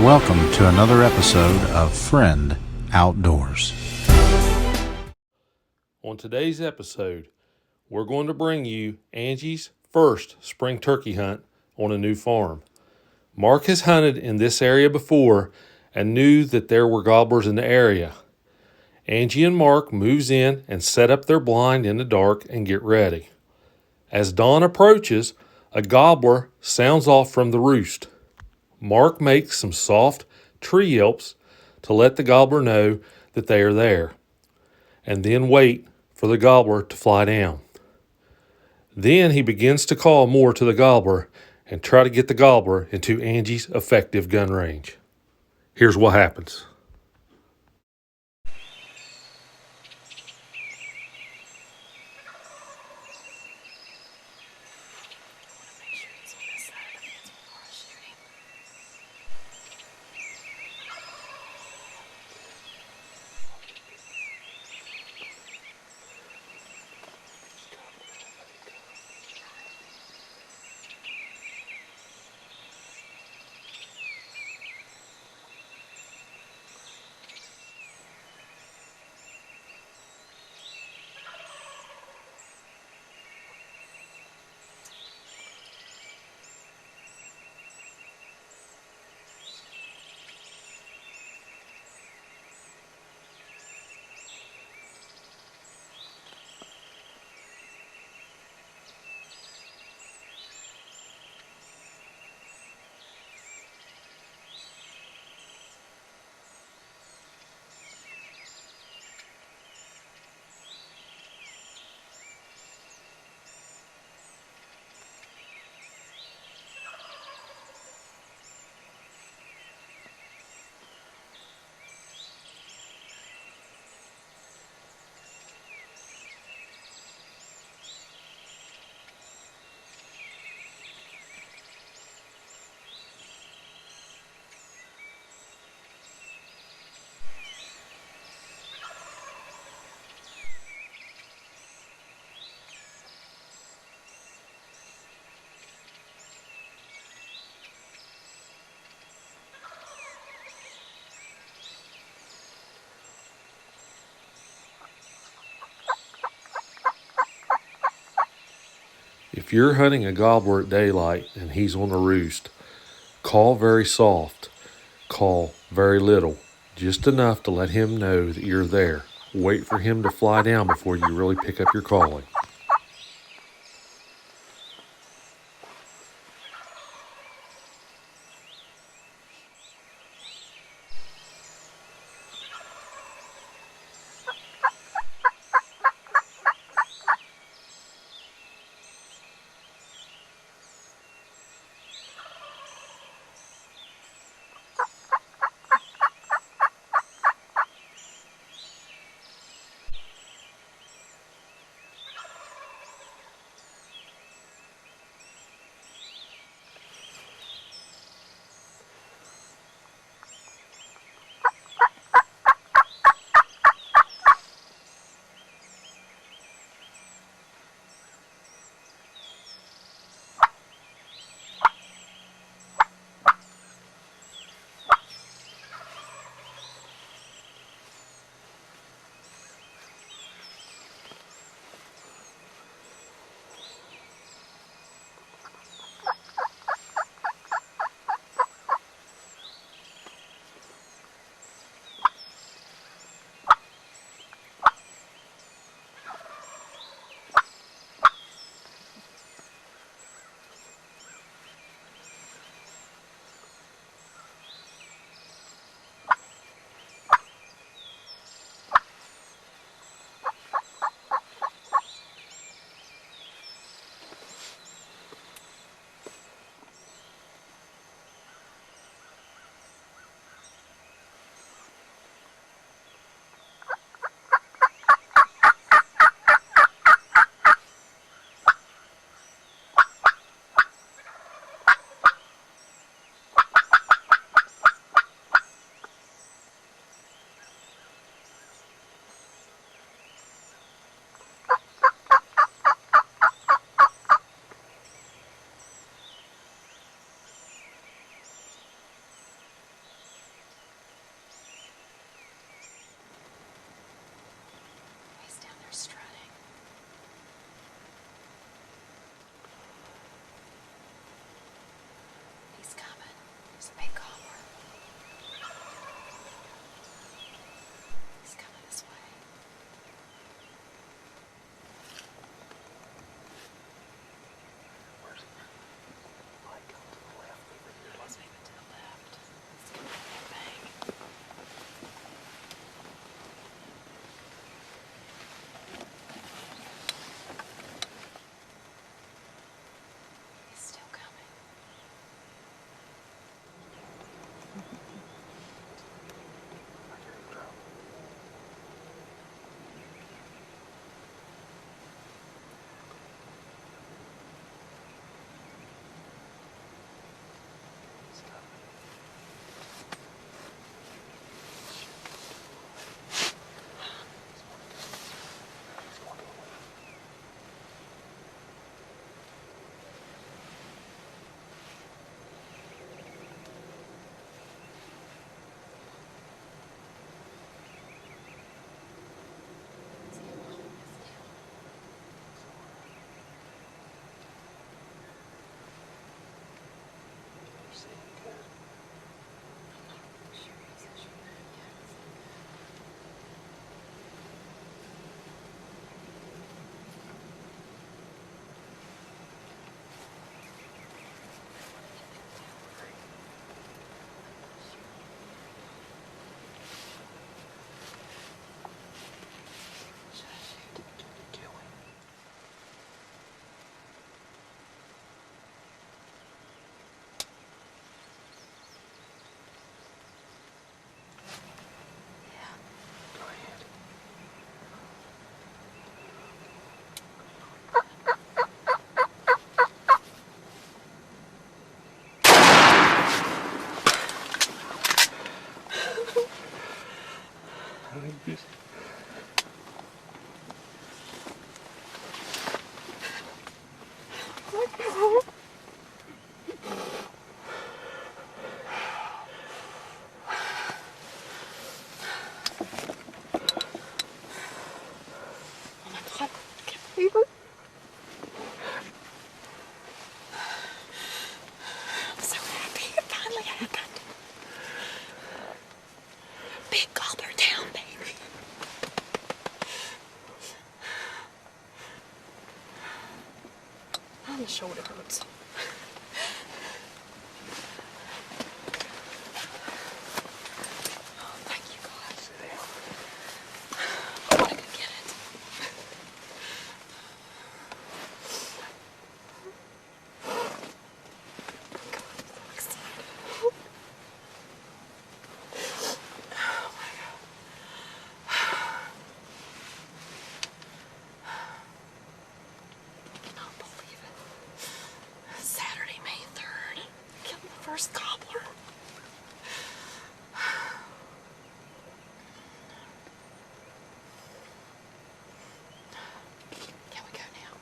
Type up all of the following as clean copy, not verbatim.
welcome to another episode of Friend Outdoors. On today's episode, we're going to bring you Angie's first spring turkey hunt on a new farm. Mark has hunted in this area before and knew that there were gobblers in the area. Angie and Mark moves in and set up their blind in the dark and get ready. As dawn approaches, a gobbler sounds off from the roost. Mark makes some soft tree yelps to let the gobbler know that they are there, and then wait for the gobbler to fly down. Then he begins to call more to the gobbler and try to get the gobbler into Angie's effective gun range. Here's what happens. If you're hunting a gobbler at daylight and he's on a roost, call very soft. Call very little, just enough to let him know that you're there. Wait for him to fly down before you really pick up your calling. Beaver. I'm so happy it finally happened. Big gobbler down, baby. Oh, my shoulder hurts. Oh, thank you, God. I want to go get it. God, I'm so excited. Oh, my God. I cannot believe it. Saturday, May 3rd. Killed the first gobbler. Can we go now?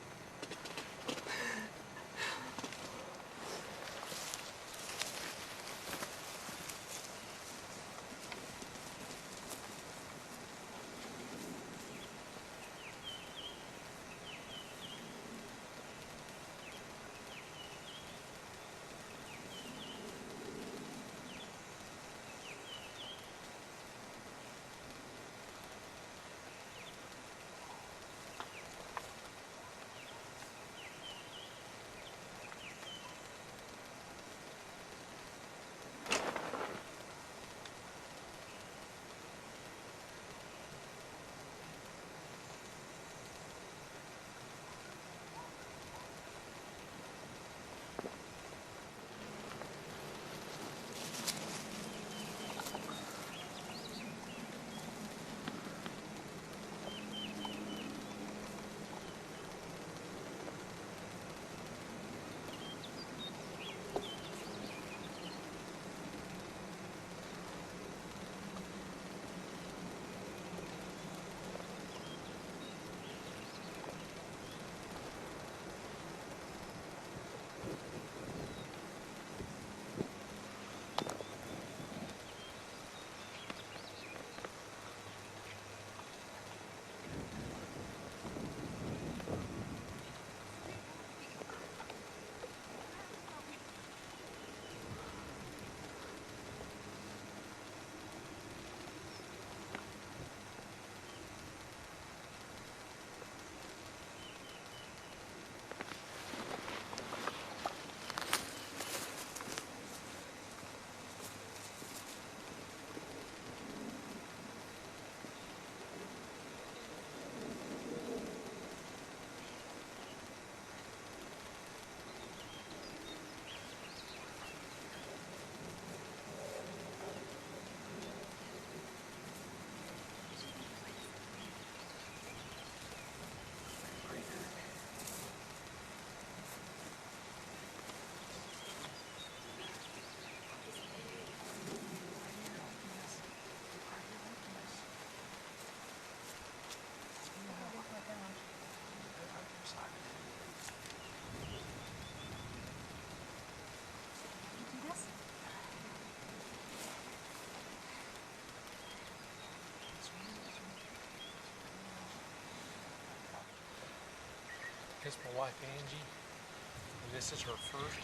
It's my wife Angie, and this is her first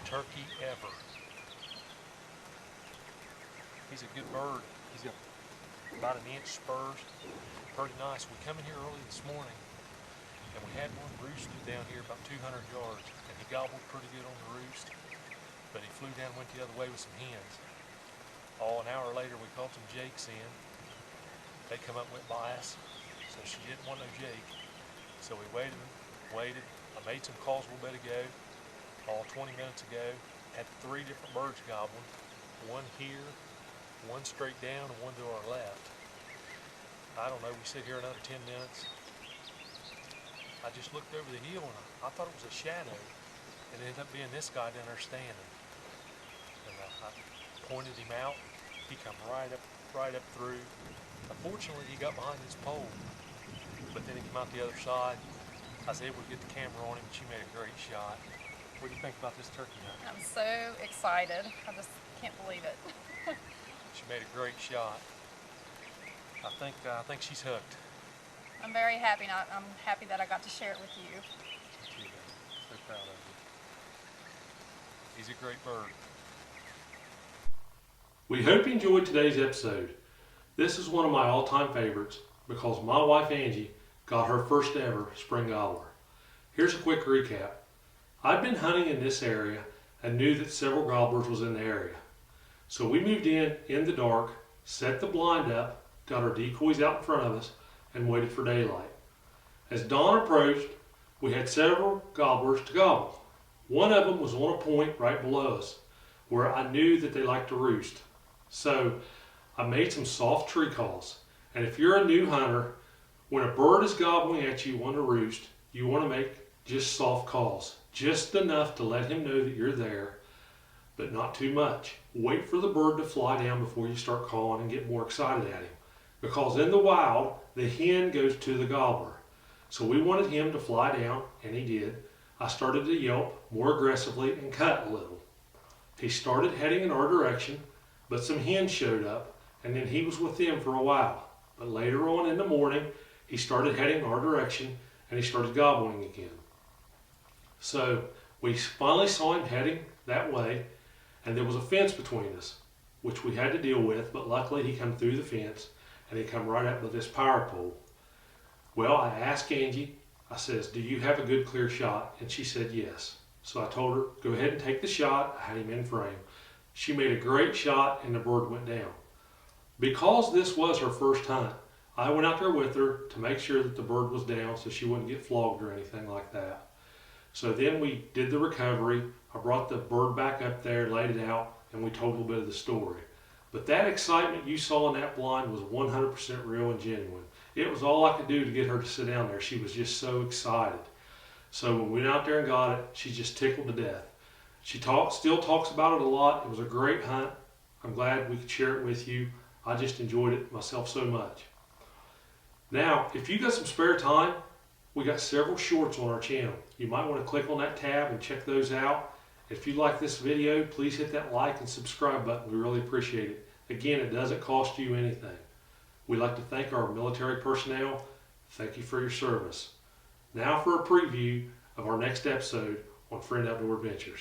turkey ever. He's a good bird. He's got about 1 inch spurs, pretty nice. We come in here early this morning, and we had one roosted down here about 200 yards, and he gobbled pretty good on the roost, but he flew down and went the other way with some hens. An hour later, we called some jakes in. They come up and went by us, so she didn't want no jake. So we waited. I made some calls a little bit ago, 20 minutes ago. Had 3 different birds gobbling. One here, one straight down, and one to our left. I don't know, we sit here another 10 minutes. I just looked over the hill and I thought it was a shadow. It ended up being this guy down there standing. And I pointed him out. He come right up through. Unfortunately, he got behind this pole, but then he came out the other side. I was able to get the camera on him, and she made a great shot. What do you think about this turkey hunt? I'm so excited. I just can't believe it. She made a great shot. I think she's hooked. I'm very happy, and I'm happy that I got to share it with you. So proud of you. He's a great bird. We hope you enjoyed today's episode. This is one of my all-time favorites because my wife Angie got her first ever spring gobbler. Here's a quick recap. I'd been hunting in this area and knew that several gobblers was in the area. So we moved in the dark, set the blind up, got our decoys out in front of us, and waited for daylight. As dawn approached, we had several gobblers to gobble. One of them was on a point right below us where I knew that they liked to roost. So I made some soft tree calls. And if you're a new hunter, when a bird is gobbling at you on the roost, you want to make just soft calls. Just enough to let him know that you're there, but not too much. Wait for the bird to fly down before you start calling and get more excited at him. Because in the wild, the hen goes to the gobbler. So we wanted him to fly down, and he did. I started to yelp more aggressively and cut a little. He started heading in our direction, but some hens showed up, and then he was with them for a while. But later on in the morning, he started heading our direction, and he started gobbling again. So we finally saw him heading that way, and there was a fence between us, which we had to deal with, but luckily he come through the fence, and he come right up with this power pole. Well, I asked Angie, I says, do you have a good clear shot? And she said yes. So I told her, go ahead and take the shot. I had him in frame. She made a great shot, and the bird went down. Because this was her first hunt, I went out there with her to make sure that the bird was down so she wouldn't get flogged or anything like that. So then we did the recovery. I brought the bird back up there, laid it out, and we told a little bit of the story. But that excitement you saw in that blind was 100% real and genuine. It was all I could do to get her to sit down there. She was just so excited. So when we went out there and got it, she just tickled to death. She still talks about it a lot. It was a great hunt. I'm glad we could share it with you. I just enjoyed it myself so much. Now, if you got some spare time, we got several shorts on our channel. You might want to click on that tab and check those out. If you like this video, please hit that like and subscribe button. We really appreciate it. Again, it doesn't cost you anything. We'd like to thank our military personnel. Thank you for your service. Now for a preview of our next episode on Friend Outdoor Adventures.